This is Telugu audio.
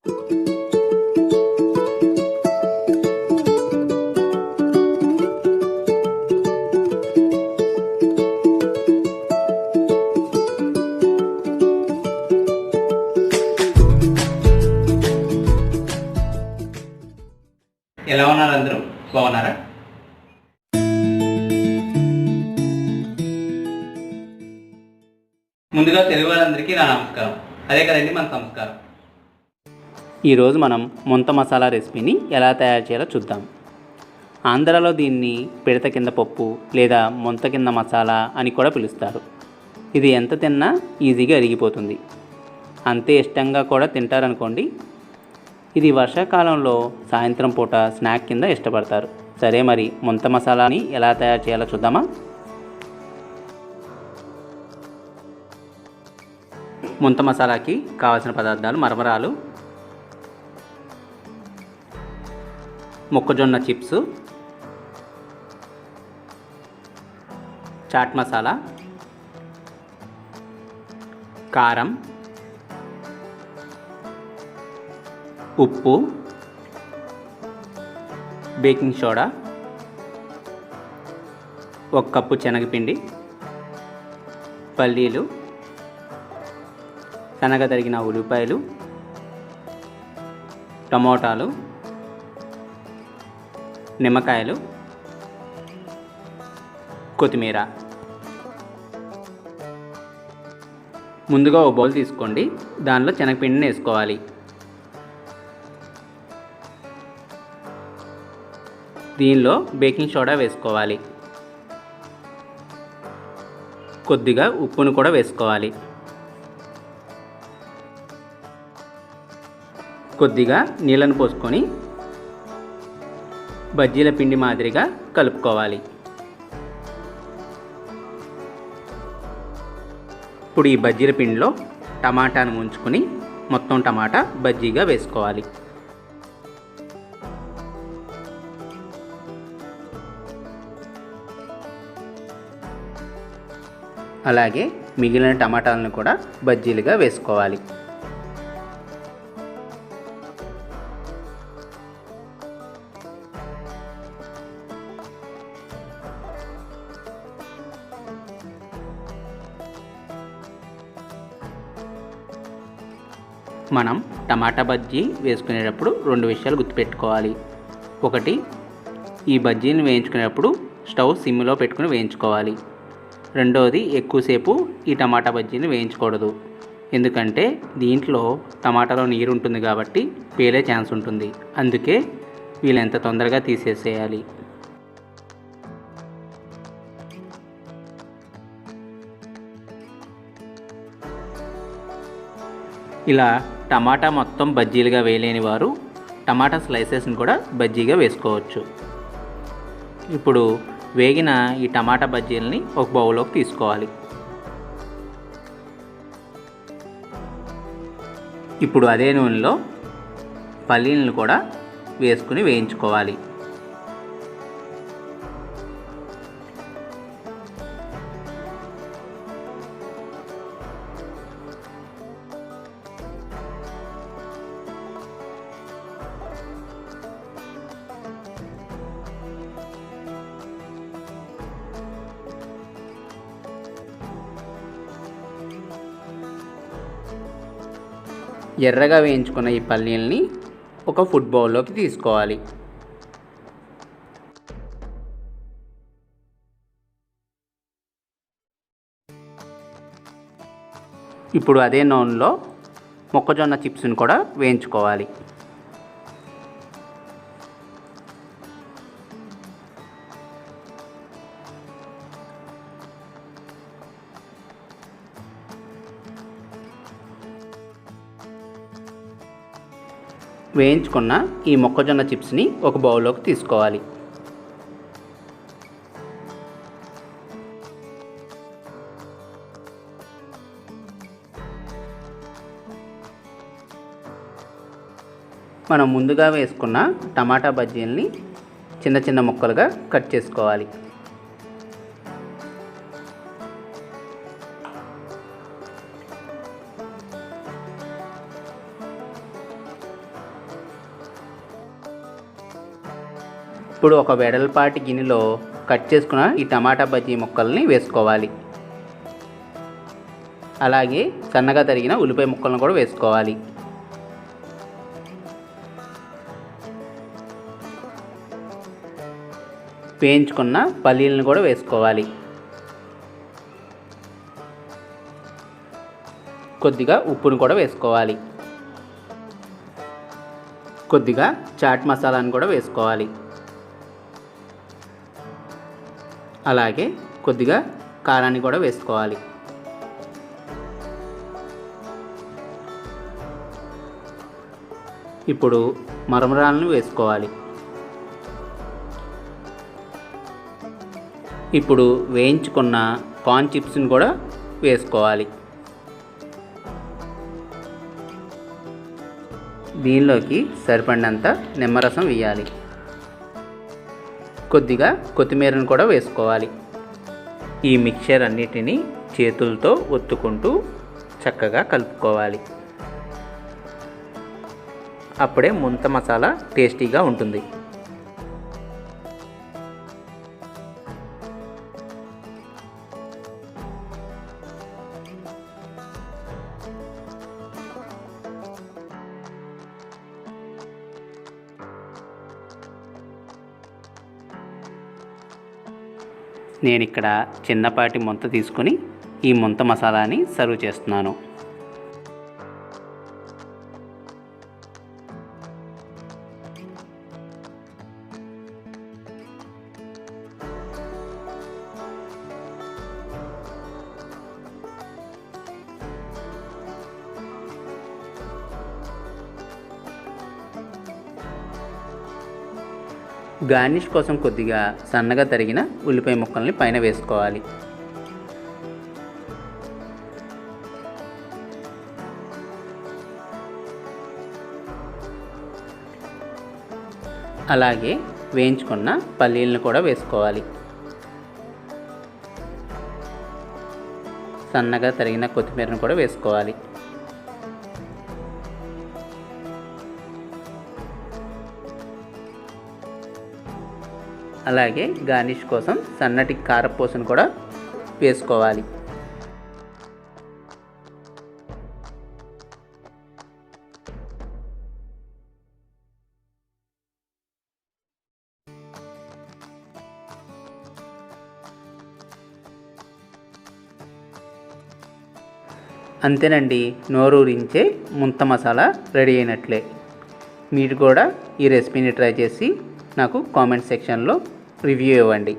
ఎలా ఉన్నారు అందరూ? బాగున్నారా? ముందుగా తెలుగు వాళ్ళందరికీ నా నమస్కారం. అదే కదండి మన సంస్కారం. ఈరోజు మనం ముంత మసాలా రెసిపీని ఎలా తయారు చేయాలో చూద్దాం. ఆంధ్రాలో దీన్ని పిడత కింద పప్పు లేదా ముంత కింద మసాలా అని కూడా పిలుస్తారు. ఇది ఎంత తిన్నా ఈజీగా అరిగిపోతుంది. అంతే ఇష్టంగా కూడా తింటారనుకోండి. ఇది వర్షాకాలంలో సాయంత్రం పూట స్నాక్ కింద ఇష్టపడతారు. సరే, మరి ముంత మసాలాని ఎలా తయారు చేయాలో చూద్దామా? ముంత మసాలాకి కావాల్సిన పదార్థాలు: మరమరాలు, మొక్కజొన్న చిప్స్, చాట్ మసాలా, కారం, ఉప్పు, బేకింగ్ సోడా, 1 కప్పు శనగపిండి, పల్లీలు, సన్నగా తరిగిన ఉల్లిపాయలు, టమోటాలు, నిమ్మకాయలు, కొత్తిమీర. ముందుగా ఒక బౌల్ తీసుకోండి. దానిలో శనగపిండిని వేసుకోవాలి. దీనిలో బేకింగ్ సోడా వేసుకోవాలి. కొద్దిగా ఉప్పును కూడా వేసుకోవాలి. కొద్దిగా నీళ్ళను పోసుకొని బజ్జీల పిండి మాదిరిగా కలుపుకోవాలి. ఇప్పుడు ఈ బజ్జీల పిండిలో టమాటాను ముంచుకొని మొత్తం టమాటా బజ్జీగా వేసుకోవాలి. అలాగే మిగిలిన టమాటాలను కూడా బజ్జీలుగా వేసుకోవాలి. మనం టమాటా బజ్జీ వేసుకునేటప్పుడు 2 విషయాలు గుర్తుపెట్టుకోవాలి. ఒకటి, ఈ బజ్జీని వేయించుకునేటప్పుడు స్టవ్ సిమ్లో పెట్టుకుని వేయించుకోవాలి. రెండవది, ఎక్కువసేపు ఈ టమాటా బజ్జీని వేయించకూడదు. ఎందుకంటే దీంట్లో టమాటాలో నీరు ఉంటుంది కాబట్టి పేలే ఛాన్స్ ఉంటుంది. అందుకే వీలెంత తొందరగా తీసేసేయాలి. ఇలా టమాటా మొత్తం బజ్జీలుగా వేయలేని వారు టమాటా స్లైసెస్ని కూడా బజ్జీగా వేసుకోవచ్చు. ఇప్పుడు వేగిన ఈ టమాటా బజ్జీలని ఒక బౌల్లోకి తీసుకోవాలి. ఇప్పుడు అదే నూనెలో పల్లీలను కూడా వేసుకుని వేయించుకోవాలి. ఎర్రగా వేయించుకున్న ఈ పల్లీల్ని ఒక ఫుడ్ బౌల్లోకి తీసుకోవాలి. ఇప్పుడు అదే నూనెలో మొక్కజొన్న చిప్స్ని కూడా వేయించుకోవాలి. వేయించుకున్న ఈ మొక్కజొన్న చిప్స్ని ఒక బౌల్లోకి తీసుకోవాలి. మనం ముందుగా వేసుకున్న టమాటా బజ్జీల్ని చిన్న చిన్న ముక్కలుగా కట్ చేసుకోవాలి. ఇప్పుడు ఒక వెడల్పాటి గిన్నెలో కట్ చేసుకున్న ఈ టమాటా బజ్జీ ముక్కల్ని వేసుకోవాలి. అలాగే సన్నగా తరిగిన ఉల్లిపాయ ముక్కలను కూడా వేసుకోవాలి. వేయించుకున్న పల్లీలను కూడా వేసుకోవాలి. కొద్దిగా ఉప్పును కూడా వేసుకోవాలి. కొద్దిగా చాట్ మసాలాను కూడా వేసుకోవాలి. అలాగే కొద్దిగా కారాన్ని కూడా వేసుకోవాలి. ఇప్పుడు మరమరాలను వేసుకోవాలి. ఇప్పుడు వేయించుకున్న కార్న్ చిప్స్ని కూడా వేసుకోవాలి. దీనిలోకి సరిపడినంత నిమ్మరసం వేయాలి. కొద్దిగా కొత్తిమీరను కూడా వేసుకోవాలి. ఈ మిక్చర్ అన్నిటినీ చేతులతో ఒత్తుకుంటూ చక్కగా కలుపుకోవాలి. అప్పుడే ముంత మసాలా టేస్టీగా ఉంటుంది. నేను ఇక్కడ చిన్నపాటి ముంత తీసుకొని ఈ ముంత మసాలాని సర్వ్ చేస్తున్నాను. గార్నిష్ కోసం కొద్దిగా సన్నగా తరిగిన ఉల్లిపాయ ముక్కల్ని పైన వేసుకోవాలి. అలాగే వేయించుకున్న పల్లీలను కూడా వేసుకోవాలి. సన్నగా తరిగిన కొత్తిమీరను కూడా వేసుకోవాలి. అలాగే గార్నిష్ కోసం సన్నటి కారపూసను కూడా వేసుకోవాలి. అంతేనండి, నోరూరించే ముంత మసాలా రెడీ అయినట్లే. మీరు కూడా ఈ రెసిపీని ట్రై చేసి నాకు కామెంట్ సెక్షన్లో రివ్యూ ఇవ్వండి.